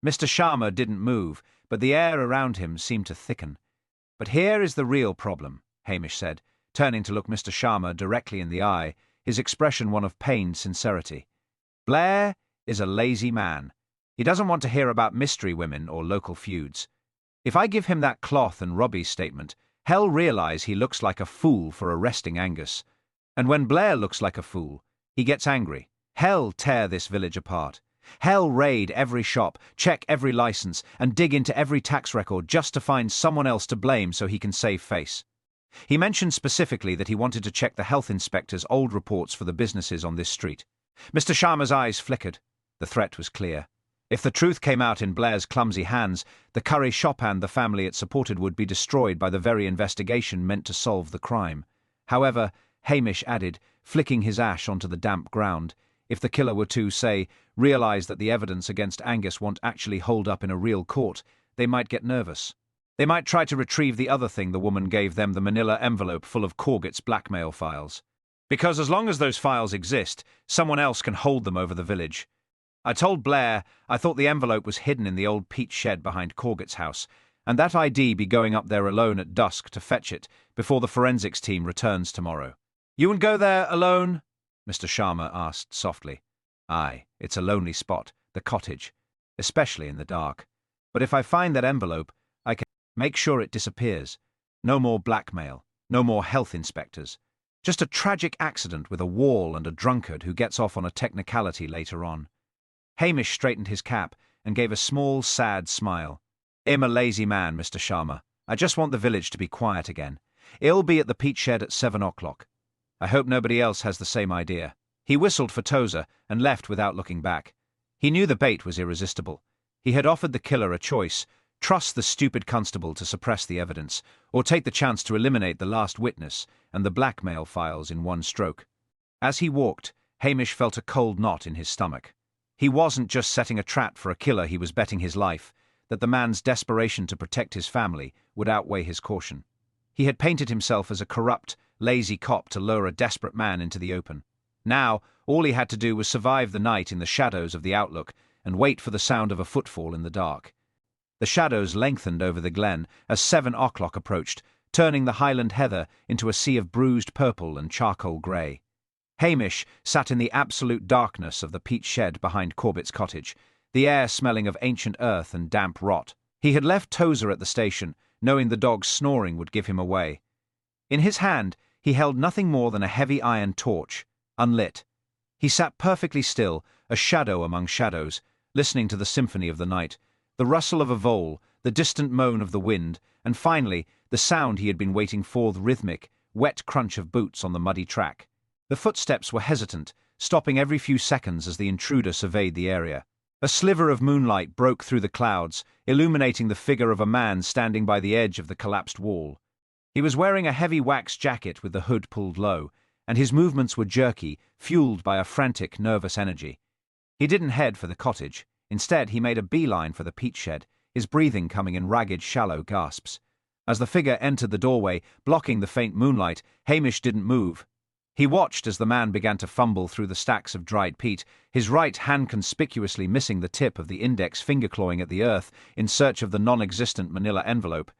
Mr. Sharma didn't move, but the air around him seemed to thicken. "But here is the real problem," Hamish said, turning to look Mr. Sharma directly in the eye, his expression one of pained sincerity. "Blair is a lazy man. He doesn't want to hear about mystery women or local feuds. If I give him that cloth and Robbie's statement, he'll realise he looks like a fool for arresting Angus. And when Blair looks like a fool, he gets angry. He'll tear this village apart. He'll raid every shop, check every licence, and dig into every tax record just to find someone else to blame so he can save face." He mentioned specifically that he wanted to check the health inspector's old reports for the businesses on this street. Mr. Sharma's eyes flickered. The threat was clear. If the truth came out in Blair's clumsy hands, the curry shop and the family it supported would be destroyed by the very investigation meant to solve the crime. However, Hamish added, flicking his ash onto the damp ground, if the killer were to, say, realise that the evidence against Angus won't actually hold up in a real court, they might get nervous. They might try to retrieve the other thing the woman gave them, the manila envelope full of Corgett's blackmail files. Because as long as those files exist, someone else can hold them over the village. I told Blair I thought the envelope was hidden in the old peat shed behind Corgett's house, and that I'd be going up there alone at dusk to fetch it before the forensics team returns tomorrow. "You won't go there alone?" Mr. Sharma asked softly. "Aye, it's a lonely spot, the cottage, especially in the dark. But if I find that envelope, I can make sure it disappears. No more blackmail. No more health inspectors. Just a tragic accident with a wall and a drunkard who gets off on a technicality later on. Hamish straightened his cap and gave a small, sad smile. "I'm a lazy man, Mr. Sharma. I just want the village to be quiet again. I'll be at the peat shed at 7 o'clock. I hope nobody else has the same idea." He whistled for Tozer and left without looking back. He knew the bait was irresistible. He had offered the killer a choice: trust the stupid constable to suppress the evidence, or take the chance to eliminate the last witness and the blackmail files in one stroke. As he walked, Hamish felt a cold knot in his stomach. He wasn't just setting a trap for a killer, he was betting his life that the man's desperation to protect his family would outweigh his caution. He had painted himself as a corrupt, lazy cop to lure a desperate man into the open. Now, all he had to do was survive the night in the shadows of the outlook and wait for the sound of a footfall in the dark. The shadows lengthened over the glen as 7 o'clock approached, turning the Highland heather into a sea of bruised purple and charcoal grey. Hamish sat in the absolute darkness of the peat shed behind Corbett's cottage, the air smelling of ancient earth and damp rot. He had left Tozer at the station, knowing the dog's snoring would give him away. In his hand, he held nothing more than a heavy iron torch, unlit. He sat perfectly still, a shadow among shadows, listening to the symphony of the night, the rustle of a vole, the distant moan of the wind, and finally, the sound he had been waiting for, the rhythmic, wet crunch of boots on the muddy track. The footsteps were hesitant, stopping every few seconds as the intruder surveyed the area. A sliver of moonlight broke through the clouds, illuminating the figure of a man standing by the edge of the collapsed wall. He was wearing a heavy wax jacket with the hood pulled low, and his movements were jerky, fueled by a frantic, nervous energy. He didn't head for the cottage. Instead, he made a beeline for the peat shed, his breathing coming in ragged, shallow gasps. As the figure entered the doorway, blocking the faint moonlight, Hamish didn't move. He watched as the man began to fumble through the stacks of dried peat, his right hand conspicuously missing the tip of the index finger clawing at the earth in search of the non-existent manila envelope.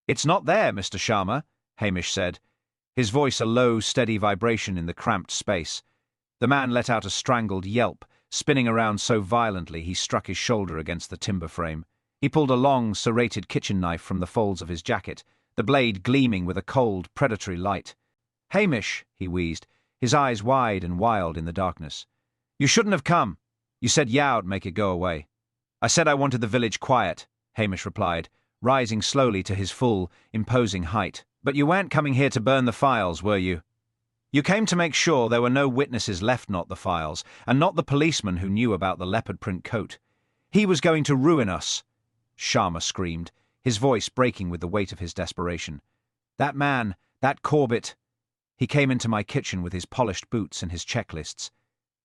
"It's not there, Mr. Sharma," Hamish said, his voice a low, steady vibration in the cramped space. The man let out a strangled yelp, spinning around so violently he struck his shoulder against the timber frame. He pulled a long, serrated kitchen knife from the folds of his jacket, the blade gleaming with a cold, predatory light. "Hamish," he wheezed, his eyes wide and wild in the darkness. "You shouldn't have come. You said yow'd make it go away." "I said I wanted the village quiet," Hamish replied, rising slowly to his full, imposing height. "But you weren't coming here to burn the files, were you? You came to make sure there were no witnesses left, not the files, and not the policeman who knew about the leopard print coat. He was going to ruin us," Sharma screamed, his voice breaking with the weight of his desperation. "That man, that Corbett. He came into my kitchen with his polished boots and his checklists.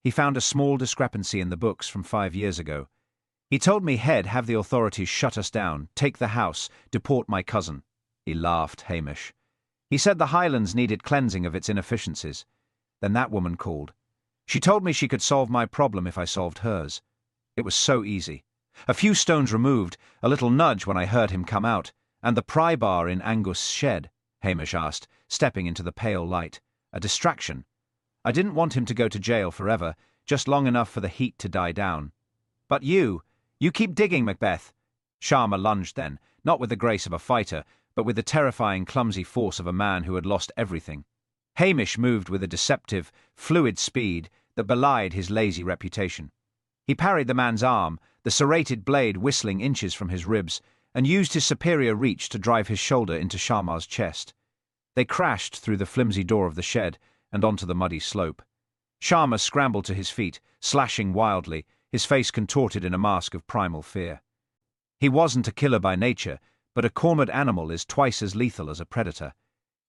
He found a small discrepancy in the books from 5 years ago. He told me he'd have the authorities shut us down, take the house, deport my cousin." He laughed, Hamish. "He said the Highlands needed cleansing of its inefficiencies. Then that woman called. She told me she could solve my problem if I solved hers. It was so easy. A few stones removed, a little nudge when I heard him come out, and the pry bar in Angus's shed," Hamish asked, stepping into the pale light. "A distraction. I didn't want him to go to jail forever, just long enough for the heat to die down. But you keep digging, Macbeth." Sharma lunged then, not with the grace of a fighter, but with the terrifying, clumsy force of a man who had lost everything. Hamish moved with a deceptive, fluid speed that belied his lazy reputation. He parried the man's arm, the serrated blade whistling inches from his ribs, and used his superior reach to drive his shoulder into Sharma's chest. They crashed through the flimsy door of the shed and onto the muddy slope. Sharma scrambled to his feet, slashing wildly, his face contorted in a mask of primal fear. He wasn't a killer by nature, but a cornered animal is twice as lethal as a predator.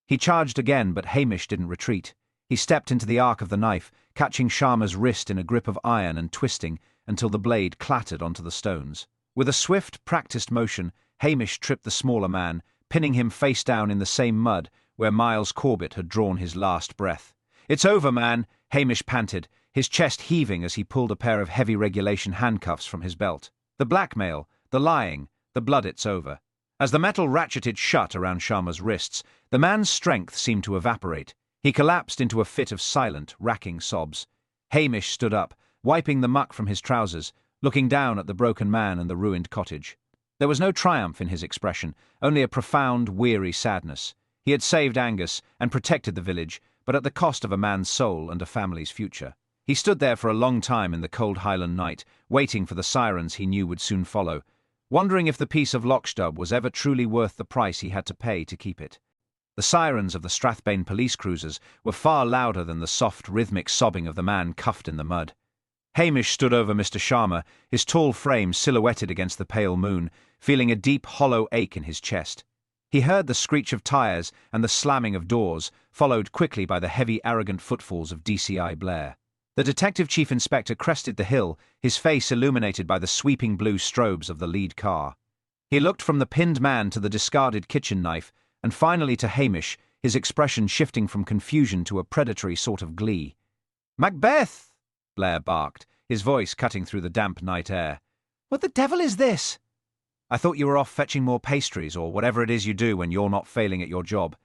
He charged again, but Hamish didn't retreat. He stepped into the arc of the knife, catching Sharma's wrist in a grip of iron and twisting until the blade clattered onto the stones. With a swift, practiced motion, Hamish tripped the smaller man, pinning him face down in the same mud where Miles Corbett had drawn his last breath. "It's over, man," Hamish panted, his chest heaving as he pulled a pair of heavy regulation handcuffs from his belt. "The blackmail, the lying, the blood, it's over." As the metal ratcheted shut around Sharma's wrists, the man's strength seemed to evaporate. He collapsed into a fit of silent, racking sobs. Hamish stood up, wiping the muck from his trousers, looking down at the broken man and the ruined cottage. There was no triumph in his expression, only a profound, weary sadness. He had saved Angus and protected the village, but at the cost of a man's soul and a family's future. He stood there for a long time in the cold Highland night, waiting for the sirens he knew would soon follow, wondering if the peace of Lochstub was ever truly worth the price he had to pay to keep it. The sirens of the Strathbane police cruisers were far louder than the soft, rhythmic sobbing of the man cuffed in the mud. Hamish stood over Mr. Sharma, his tall frame silhouetted against the pale moon, feeling a deep, hollow ache in his chest. He heard the screech of tyres and the slamming of doors, followed quickly by the heavy, arrogant footfalls of DCI Blair. The Detective Chief Inspector crested the hill, his face illuminated by the sweeping blue strobes of the lead car. He looked from the pinned man to the discarded kitchen knife, and finally to Hamish, his expression shifting from confusion to a predatory sort of glee. "Macbeth!" Blair barked, his voice cutting through the damp night air. "What the devil is this?" "I thought you were off fetching more pastries, or whatever it is you do when you're not failing at your job.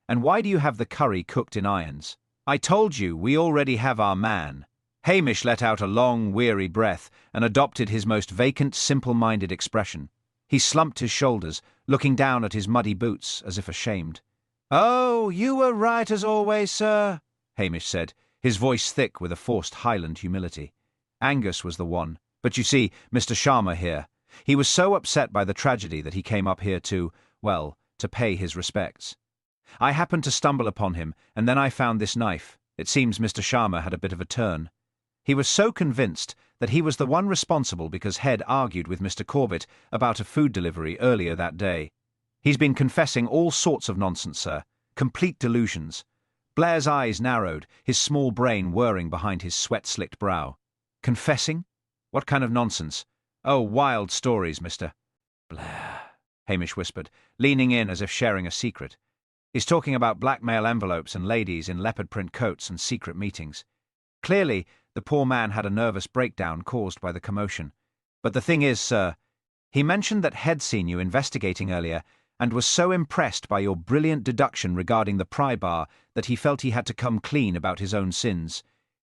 And why do you have the curry cooked in irons? I told you, we already have our man." Hamish let out a long, weary breath and adopted his most vacant, simple-minded expression. He slumped his shoulders, looking down at his muddy boots, as if ashamed. "Oh, you were right as always, sir," Hamish said, his voice thick with a forced Highland humility. Angus was the one, but you see, Mr. Sharma here. He was so upset by the tragedy that he came up here to pay his respects. I happened to stumble upon him, and then I found this knife. It seems Mr. Sharma had a bit of a turn. He was so convinced that he was the one responsible because Head argued with Mr. Corbett about a food delivery earlier that day. He's been confessing all sorts of nonsense, sir. Complete delusions. Blair's eyes narrowed, his small brain whirring behind his sweat-slicked brow. Confessing? What kind of nonsense? Oh, wild stories, Mr. Blair, Hamish whispered, leaning in as if sharing a secret. He's talking about blackmail envelopes and ladies in leopard print coats and secret meetings. Clearly, the poor man had a nervous breakdown caused by the commotion. But the thing is, sir, he mentioned that Head seen you investigating earlier and was so impressed by your brilliant deduction regarding the pry bar that he felt he had to come clean about his own sins.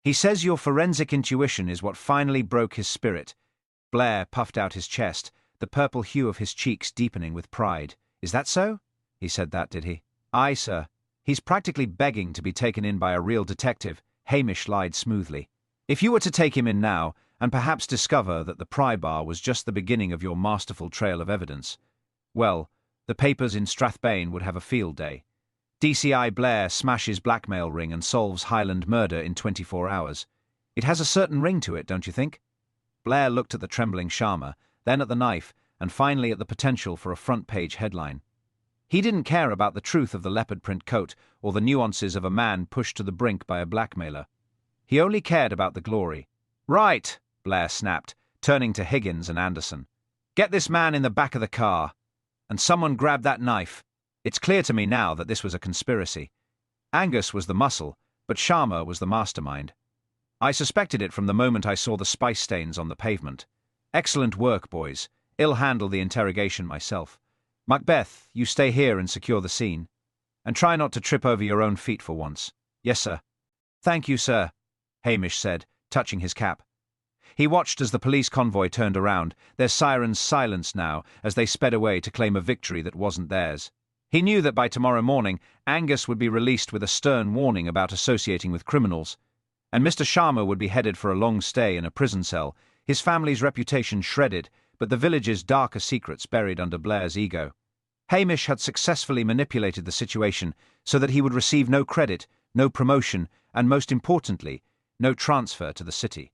He says your forensic intuition is what finally broke his spirit. Blair puffed out his chest, the purple hue of his cheeks deepening with pride. "Is that so?" He said that, did he? "Aye, sir. He's practically begging to be taken in by a real detective," Hamish lied smoothly. "If you were to take him in now, and perhaps discover that the pry bar was just the beginning of your masterful trail of evidence, well, the papers in Strathbane would have a field day. DCI Blair smashes blackmail ring and solves Highland murder in 24 hours. It has a certain ring to it, don't you think?" Blair looked at the trembling Sharma, then at the knife, and finally at the potential for a front-page headline. He didn't care about the truth of the leopard print coat or the nuances of a man pushed to the brink by a blackmailer. He only cared about the glory. "Right," Blair snapped, turning to Higgins and Anderson. "Get this man in the back of the car. And someone grab that knife. It's clear to me now that this was a conspiracy. Angus was the muscle, but Sharma was the mastermind. I suspected it from the moment I saw the spice stains on the pavement. Excellent work, boys. I'll handle the interrogation myself. Macbeth, you stay here and secure the scene. And try not to trip over your own feet for once." "Yes, sir." "Thank you, sir," Hamish said, touching his cap. He watched as the police convoy turned around, their sirens silenced now as they sped away to claim a victory that wasn't theirs. He knew that by tomorrow morning, Angus would be released with a stern warning about associating with criminals, and Mr. Sharma would be headed for a long stay in a prison cell, his family's reputation shredded, but the village's darker secrets buried under Blair's ego. Hamish had successfully manipulated the situation so that he would receive no credit, no promotion, and most importantly, no transfer to the city.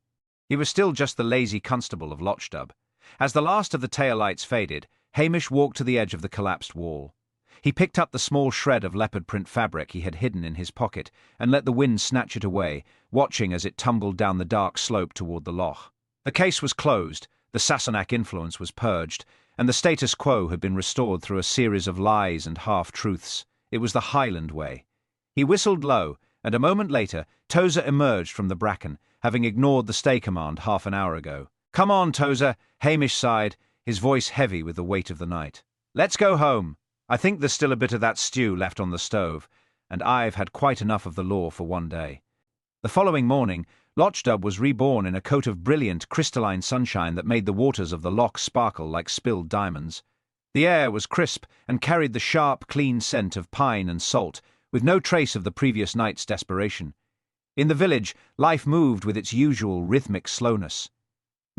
He was still just the lazy constable of Lochstub. As the last of the tail lights faded, Hamish walked to the edge of the collapsed wall. He picked up the small shred of leopard print fabric he had hidden in his pocket and let the wind snatch it away, watching as it tumbled down the dark slope toward the loch. The case was closed, the Sassenach influence was purged, and the status quo had been restored through a series of lies and half-truths. It was the Highland way. He whistled low, and a moment later, Tozer emerged from the bracken, having ignored the stay command half an hour ago. "Come on, Tozer," Hamish sighed, his voice heavy with the weight of the night. "Let's go home. I think there's still a bit of that stew left on the stove, and I've had quite enough of the law for one day." The following morning, Lochdub was reborn in a coat of brilliant, crystalline sunshine that made the waters of the loch sparkle like spilled diamonds. The air was crisp and carried the sharp, clean scent of pine and salt, with no trace of the previous night's desperation. In the village, life moved with its usual rhythmic slowness.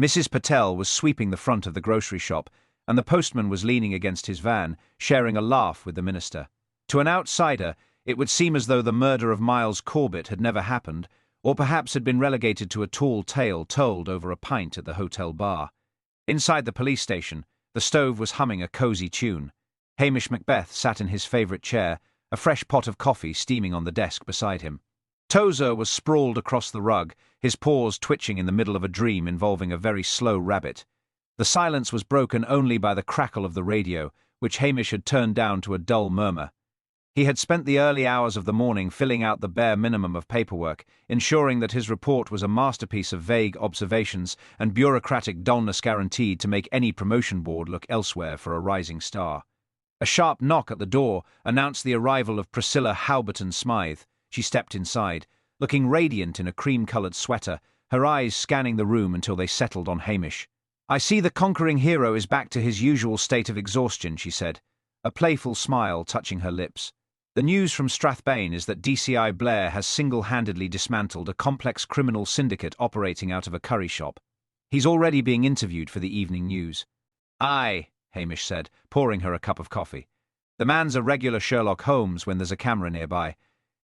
Mrs. Patel was sweeping the front of the grocery shop, and the postman was leaning against his van, sharing a laugh with the minister. To an outsider, it would seem as though the murder of Miles Corbett had never happened, or perhaps had been relegated to a tall tale told over a pint at the hotel bar. Inside the police station, the stove was humming a cosy tune. Hamish Macbeth sat in his favourite chair, a fresh pot of coffee steaming on the desk beside him. Tozer was sprawled across the rug, his paws twitching in the middle of a dream involving a very slow rabbit. The silence was broken only by the crackle of the radio, which Hamish had turned down to a dull murmur. He had spent the early hours of the morning filling out the bare minimum of paperwork, ensuring that his report was a masterpiece of vague observations and bureaucratic dullness guaranteed to make any promotion board look elsewhere for a rising star. A sharp knock at the door announced the arrival of Priscilla Howberton Smythe. She stepped inside, looking radiant in a cream-coloured sweater, her eyes scanning the room until they settled on Hamish. "I see the conquering hero is back to his usual state of exhaustion," she said, a playful smile touching her lips. "The news from Strathbane is that DCI Blair has single-handedly dismantled a complex criminal syndicate operating out of a curry shop. He's already being interviewed for the evening news." "Aye," Hamish said, pouring her a cup of coffee. "The man's a regular Sherlock Holmes when there's a camera nearby.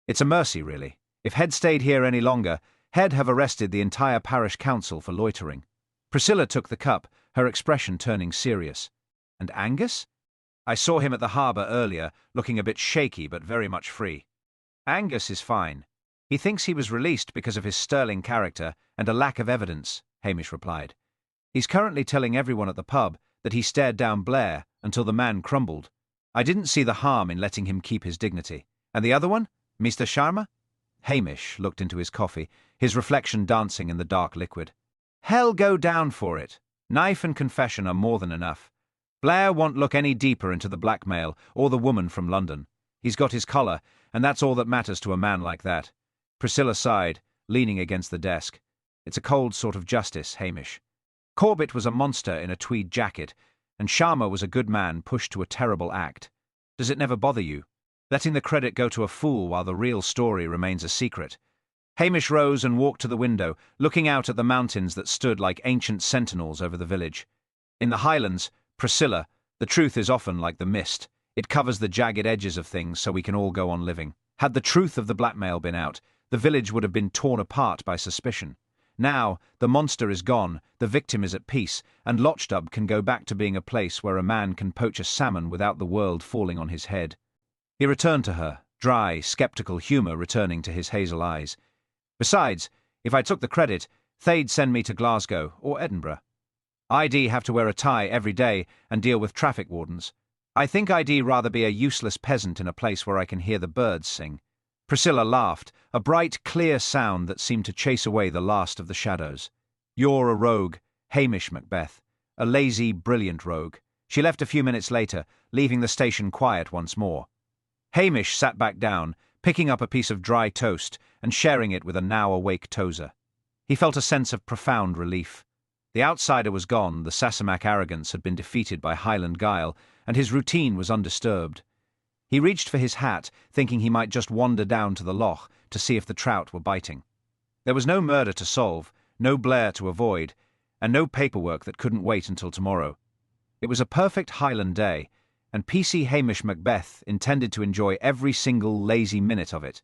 It's a mercy, really. If Head stayed here any longer, Head have arrested the entire parish council for loitering." Priscilla took the cup, her expression turning serious. "And Angus?" "I saw him at the harbour earlier, looking a bit shaky but very much free." "Angus is fine. He thinks he was released because of his sterling character and a lack of evidence," Hamish replied. "He's currently telling everyone at the pub that he stared down Blair until the man crumbled. I didn't see the harm in letting him keep his dignity. And the other one? Mr. Sharma?" Hamish looked into his coffee, his reflection dancing in the dark liquid. "Hell go down for it. Knife and confession are more than enough. Blair won't look any deeper into the blackmail or the woman from London. He's got his collar, and that's all that matters to a man like that." Priscilla sighed, leaning against the desk. "It's a cold sort of justice, Hamish. Corbett was a monster in a tweed jacket, and Sharma was a good man pushed to a terrible act. Does it never bother you? Letting the credit go to a fool while the real story remains a secret." Hamish rose and walked to the window, looking out at the mountains that stood like ancient sentinels over the village. In the Highlands, Priscilla, the truth is often like the mist. It covers the jagged edges of things so we can all go on living. Had the truth of the blackmail been out, the village would have been torn apart by suspicion. Now, the monster is gone, the victim is at peace, and Lochdub can go back to being a place where a man can poach a salmon without the world falling on his head. He returned to her, dry, sceptical humour returning to his hazel eyes. "Besides, if I took the credit, they'd send me to Glasgow or Edinburgh. I'd have to wear a tie every day and deal with traffic wardens. I think I'd rather be a useless peasant in a place where I can hear the birds sing." Priscilla laughed, a bright, clear sound that seemed to chase away the last of the shadows. "You're a rogue, Hamish Macbeth. A lazy, brilliant rogue." She left a few minutes later, leaving the station quiet once more. Hamish sat back down, picking up a piece of dry toast and sharing it with a now-awake Tozer. He felt a sense of profound relief. The outsider was gone, the Sassenach arrogance had been defeated by Highland guile, and his routine was undisturbed. He reached for his hat, thinking he might just wander down to the loch to see if the trout were biting. There was no murder to solve, no Blair to avoid, and no paperwork that couldn't wait until tomorrow. It was a perfect Highland day, and PC Hamish Macbeth intended to enjoy every single lazy minute of it.